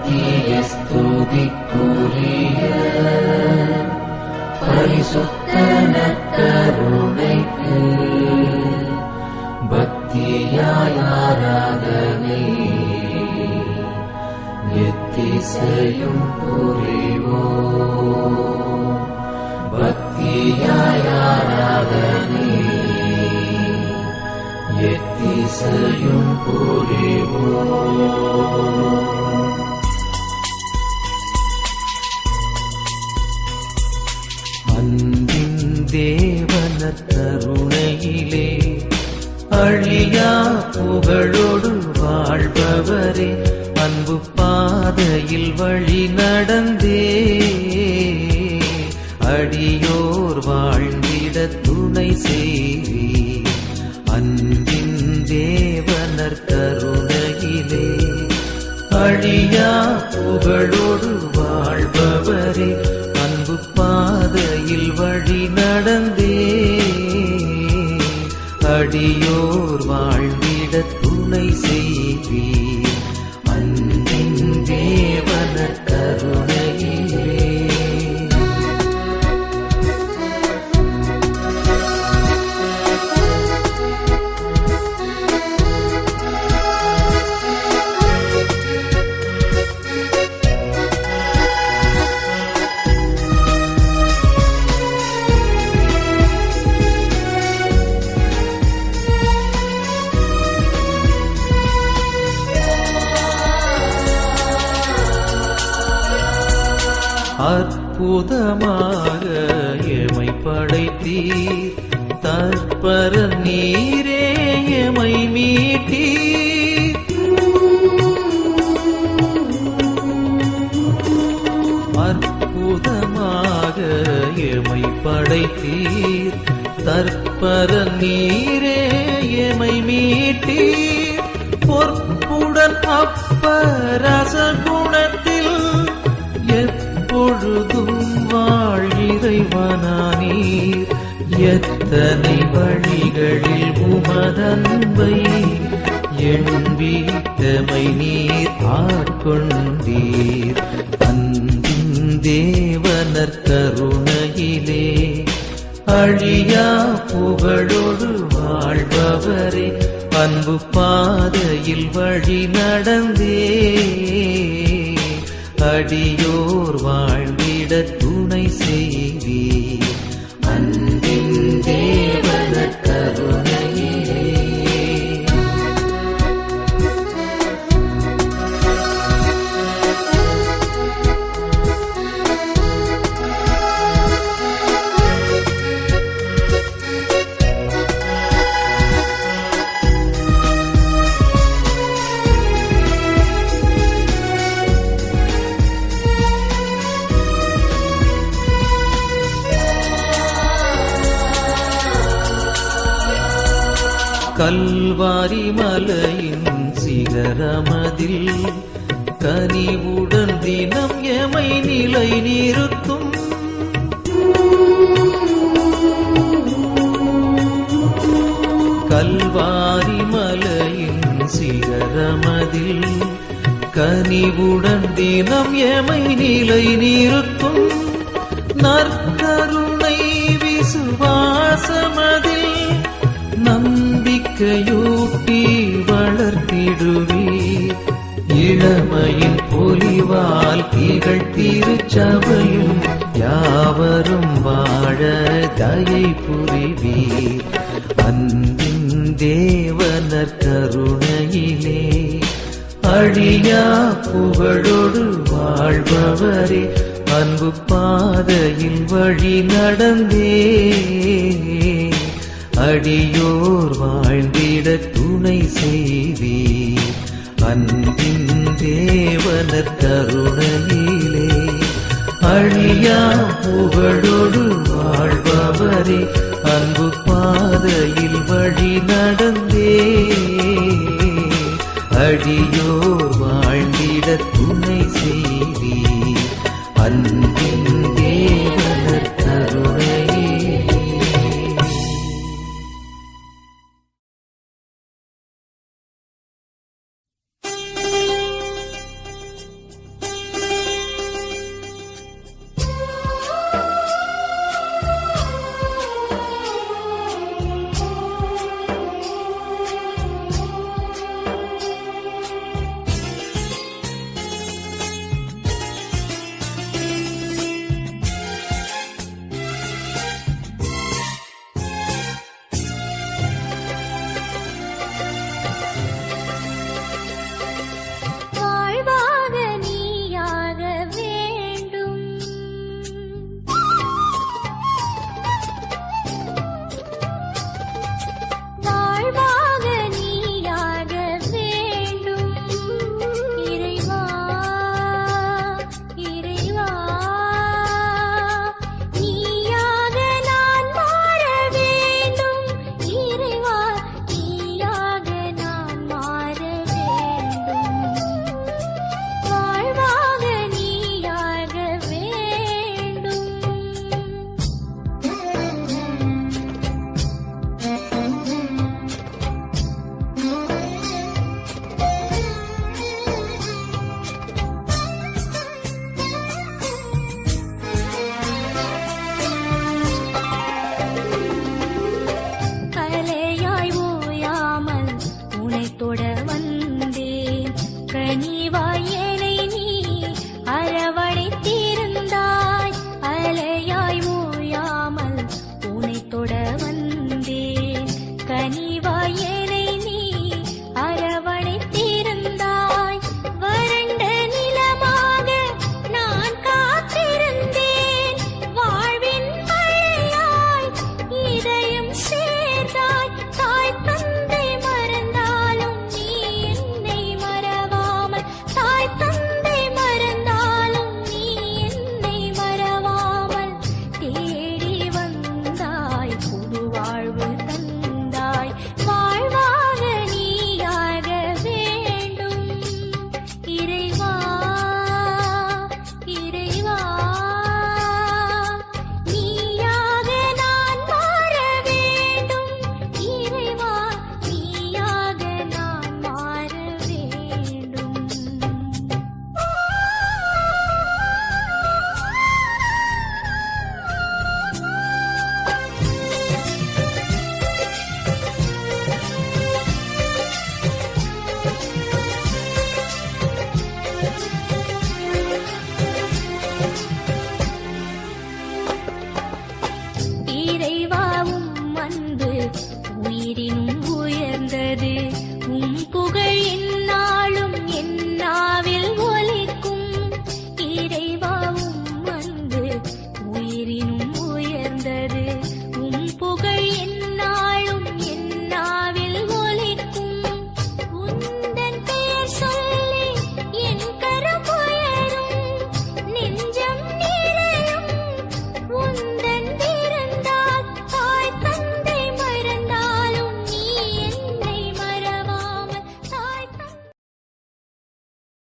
நித்திய ஸ்துதிக்குரிய பரிசுத்த நற்கருணைக்கு பக்தியாய் ஆராதனை எத்திசையும் புரிவோம். பக்தியாய் ஆராதனை எத்திசையும் புரிவோம். அன்பின் தேவன கருணையிலே அழியா புகழோடு வாழ்பவரே, அன்பு பாதையில் வழி நடந்தே அடியோர் வாழ்ந்திட துணை செய்வி. அன்பின் தேவனர் கருணையிலே அழியா புகழோடு வாழ்பவரே, அன்பு பாதையில் வழி நடந்தே அடியோர் வாழ்ந்திட துணை செய்வி. அன்பின் தேவனர் கருணையிலே அற்புதமாக எமை படைத்தீர், தற்பர நீரே எமை மீட்டீர். அற்புதமாக எமை படைத்தீர், தற்பர நீரே எமை மீட்டீர். பொற்புடன் அப்பரச குணத்தில் எப்பொழுதும் வாழ்கிறைவனானீர். எத்தனை வழிகளில் உமதன்பை எண்பீட்டமை நீர் ஆட்கொண்டீர். அன்பின் தேவனர் கருணையிலே அழியா புகழோடு வாழ்பவரே, அன்பு பாதையில் வழி நடந்தே அடியோர் வாழ்ந்திட துணை செய்வி. அன்பின் தேவனர் கருணையிலே கல்வாரி மலையின் சிகரமதில் கனிவுடன் தினம் எமை நிலை நிறுத்தும். கல்வாரி மலையின் சிகரமதில் கனிவுடன் தினம் எமை நிலை நிறுத்தும். நற்கருணை விசுவாசமதில் நம்பிக்கையூட்டி வளர்த்திடுவீர். இளமையின் பொலிவால் திகழ் திருச்சபையும் யாவரும் வாழ தயை புரிவீர். அன்பின் தேவனர் கருணையிலே அழியா புகழோடு வாழ்பவரே, அன்பு பாதையில் வழி நடந்தே அடியோர் வாழ்ந்திட துணை செய்வீர். அன்பின் தேவனர் கருணையிலே அழியா புகழோடு வாழ்பவரே, அன்பு பாதையில் வழி நடந்தே அடியோர் வாழ்ந்திட துணை செய்வீர். அன்பு